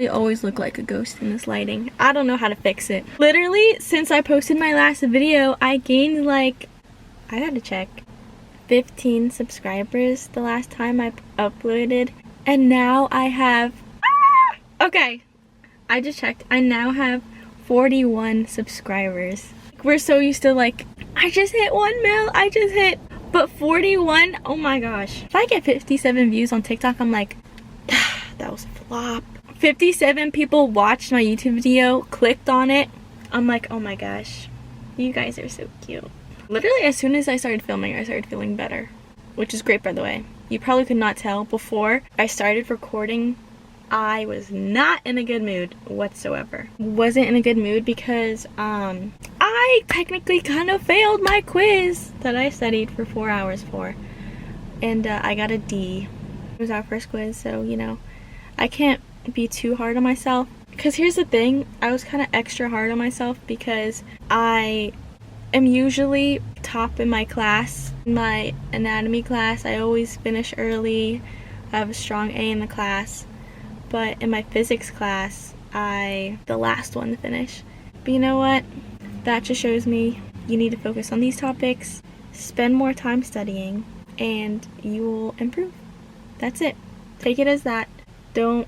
They always look like a ghost in this lighting. I don't know how to fix it. Literally, since I posted my last video, I gained like, I gotta check, 15 subscribers the last time I uploaded. And now I have, okay, I just checked. I now have 41 subscribers. We're so used to like, I just hit 1 mil, I just hit, but 41, oh my gosh. If I get 57 views on TikTok, I'm like, that was a flop. 57 people watched my YouTube video, clicked on it. I'm like, oh my gosh, you guys are so cute. Literally, as soon as I started filming, I started feeling better, which is great, by the way. You probably could not tell. Before I started recording, I was not in a good mood whatsoever. Wasn't in a good mood because I technically kind of failed my quiz that I studied for 4 hours for. And I got a D. It was our first quiz, so, you know, I can't be too hard on myself. Because here's the thing, I was kind of extra hard on myself because I am usually top in my class. In my anatomy class, I always finish early. I have a strong A in the class. But in my physics class, the last one to finish. But you know what? That just shows me you need to focus on these topics, spend more time studying, and you will improve. That's it. Take it as that. Don't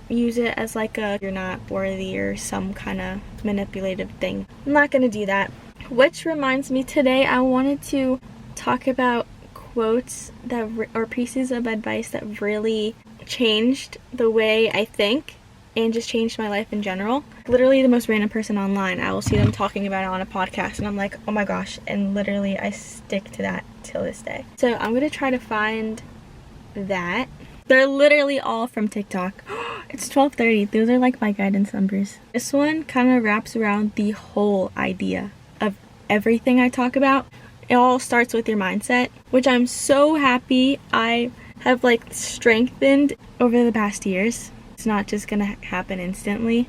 use it as like a you're not worthy or some kind of manipulative thing. I'm not gonna do that. Which reminds me, today I wanted to talk about quotes that or pieces of advice that really changed the way I think and just changed my life in general. Literally the most random person online, I will see them talking about it on a podcast and I'm like, oh my gosh, and literally I stick to that till this day. So I'm gonna try to find that. They're literally all from TikTok. It's 12:30. Those are like my guidance numbers. This one kind of wraps around the whole idea of everything I talk about. It all starts with your mindset, which I'm so happy I have like strengthened over the past years. It's not just gonna happen instantly.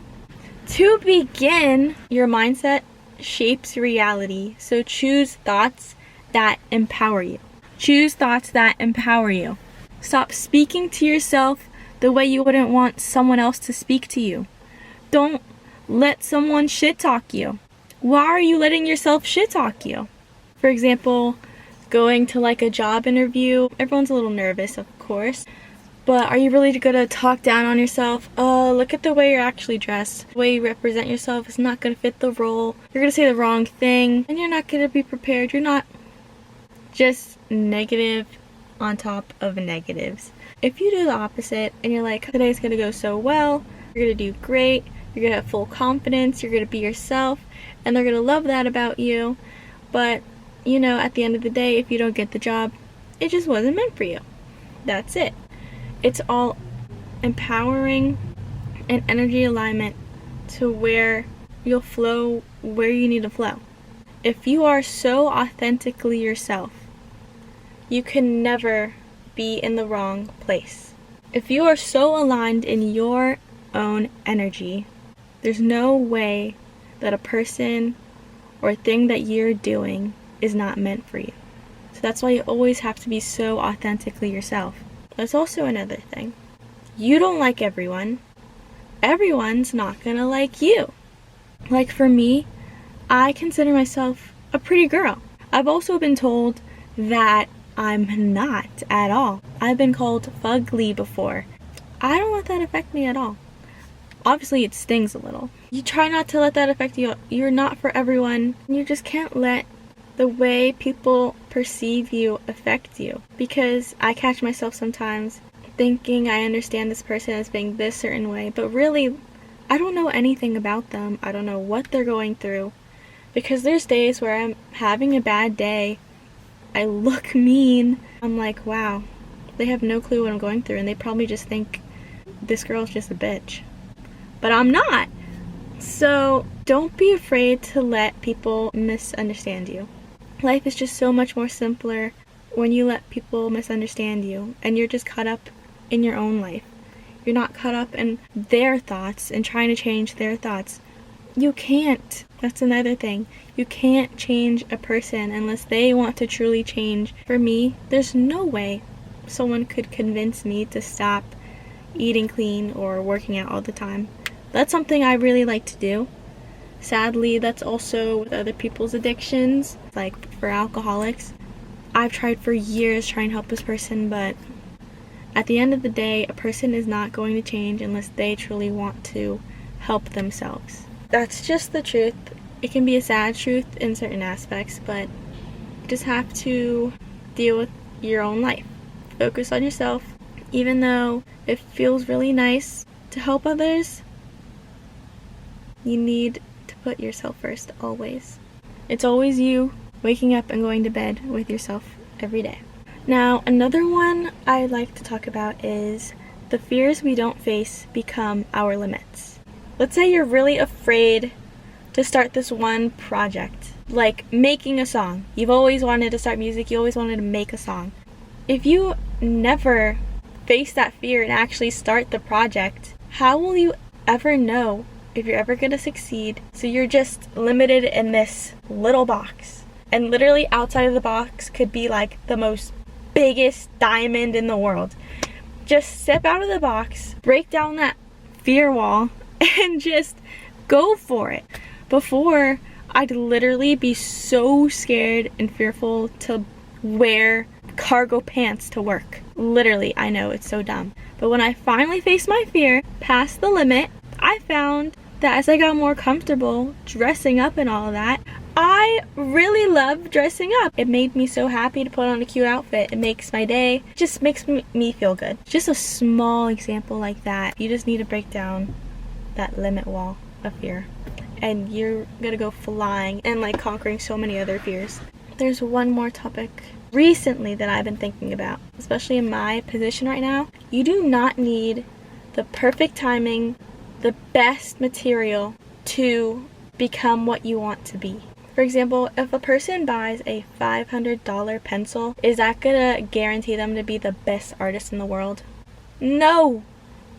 To begin, your mindset shapes reality. So choose thoughts that empower you. Choose thoughts that empower you. Stop speaking to yourself the way you wouldn't want someone else to speak to you. Don't let someone shit talk you. Why are you letting yourself shit talk you? For example, going to like a job interview, everyone's a little nervous, of course, but are you really gonna talk down on yourself? Oh, look at the way you're actually dressed. The way you represent yourself is not gonna fit the role. You're gonna say the wrong thing, and you're not gonna be prepared. You're not just negative on top of negatives. If you do the opposite and you're like, today's gonna go so well, you're gonna do great, you're gonna have full confidence, you're gonna be yourself, and they're gonna love that about you, but you know, at the end of the day, if you don't get the job, it just wasn't meant for you. That's it. It's all empowering and energy alignment to where you'll flow where you need to flow. If you are so authentically yourself, you can never be in the wrong place. If you are so aligned in your own energy, there's no way that a person or thing that you're doing is not meant for you. So that's why you always have to be so authentically yourself. That's also another thing. You don't like everyone. Everyone's not gonna like you. Like for me, I consider myself a pretty girl. I've also been told that I'm not at all. I've been called fugly before. I don't let that affect me at all. Obviously it stings a little. You try not to let that affect you. You're not for everyone. You just can't let the way people perceive you affect you. Because I catch myself sometimes thinking I understand this person as being this certain way, but really I don't know anything about them. I don't know what they're going through. Because there's days where I'm having a bad day, I look mean, I'm like, wow, they have no clue what I'm going through, and they probably just think this girl's just a bitch. But I'm not. So don't be afraid to let people misunderstand you. Life is just so much more simpler when you let people misunderstand you and you're just caught up in your own life. You're not caught up in their thoughts and trying to change their thoughts. You can't. That's another thing. You can't change a person unless they want to truly change. For me, there's no way someone could convince me to stop eating clean or working out all the time. That's something I really like to do. Sadly, that's also with other people's addictions, like for alcoholics. I've tried for years trying to help this person, but at the end of the day, a person is not going to change unless they truly want to help themselves. That's just the truth. It can be a sad truth in certain aspects, but you just have to deal with your own life. Focus on yourself. Even though it feels really nice to help others, you need to put yourself first always. It's always you waking up and going to bed with yourself every day. Now, another one I'd like to talk about is the fears we don't face become our limits. Let's say you're really afraid to start this one project, like making a song. You've always wanted to start music, you always wanted to make a song. If you never face that fear and actually start the project, how will you ever know if you're ever going to succeed? So you're just limited in this little box. And literally outside of the box could be like the most biggest diamond in the world. Just step out of the box, break down that fear wall, and just go for it. Before, I'd literally be so scared and fearful to wear cargo pants to work. Literally, I know, it's so dumb. But when I finally faced my fear, past the limit, I found that as I got more comfortable dressing up and all of that, I really love dressing up. It made me so happy to put on a cute outfit. It makes my day, just makes me feel good. Just a small example like that. You just need to break down that limit wall of fear, and you're gonna go flying and like conquering so many other fears. There's one more topic recently that I've been thinking about, especially in my position right now. You do not need the perfect timing, the best material to become what you want to be. For example, if a person buys a $500 pencil, is that gonna guarantee them to be the best artist in the world? No,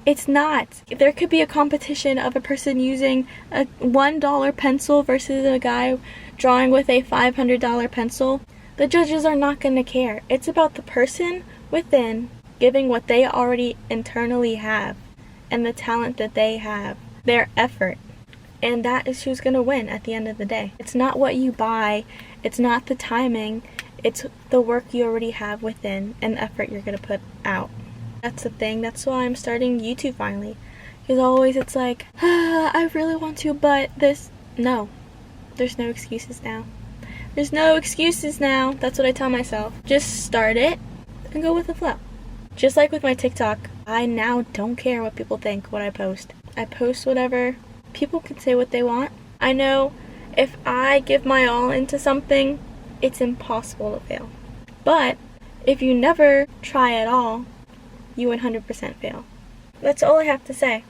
it's not. There could be a competition of a person using a $1 pencil versus a guy drawing with a $500 pencil. The judges are not gonna care. It's about the person within giving what they already internally have and the talent that they have, their effort. And that is who's gonna win at the end of the day. It's not what you buy, it's not the timing, it's the work you already have within and the effort you're gonna put out. That's the thing. That's why I'm starting YouTube finally. Because always it's like, I really want to, but this. No. There's no excuses now. There's no excuses now. That's what I tell myself. Just start it and go with the flow. Just like with my TikTok, I now don't care what people think what I post. I post whatever. People can say what they want. I know if I give my all into something, it's impossible to fail. But if you never try at all, you 100% fail. That's all I have to say.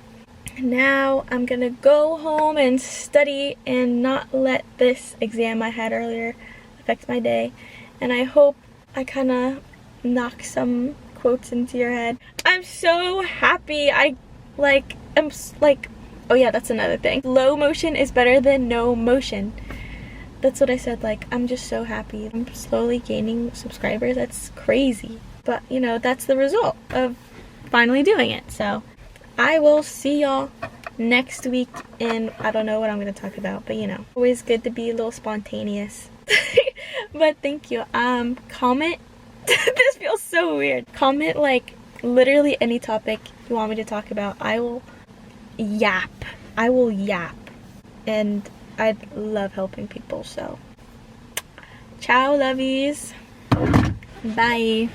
Now I'm gonna go home and study and not let this exam I had earlier affect my day. And I hope I kind of knock some quotes into your head. I'm so happy. Oh yeah, that's another thing. Low motion is better than no motion. That's what I said. I'm just so happy. I'm slowly gaining subscribers. That's crazy. But, that's the result of finally doing it. So, I will see y'all next week, and I don't know what I'm going to talk about, but always good to be a little spontaneous. But thank you. Comment. This feels so weird. Comment, literally any topic you want me to talk about. I will yap. And I love helping people, so. Ciao, lovies. Bye.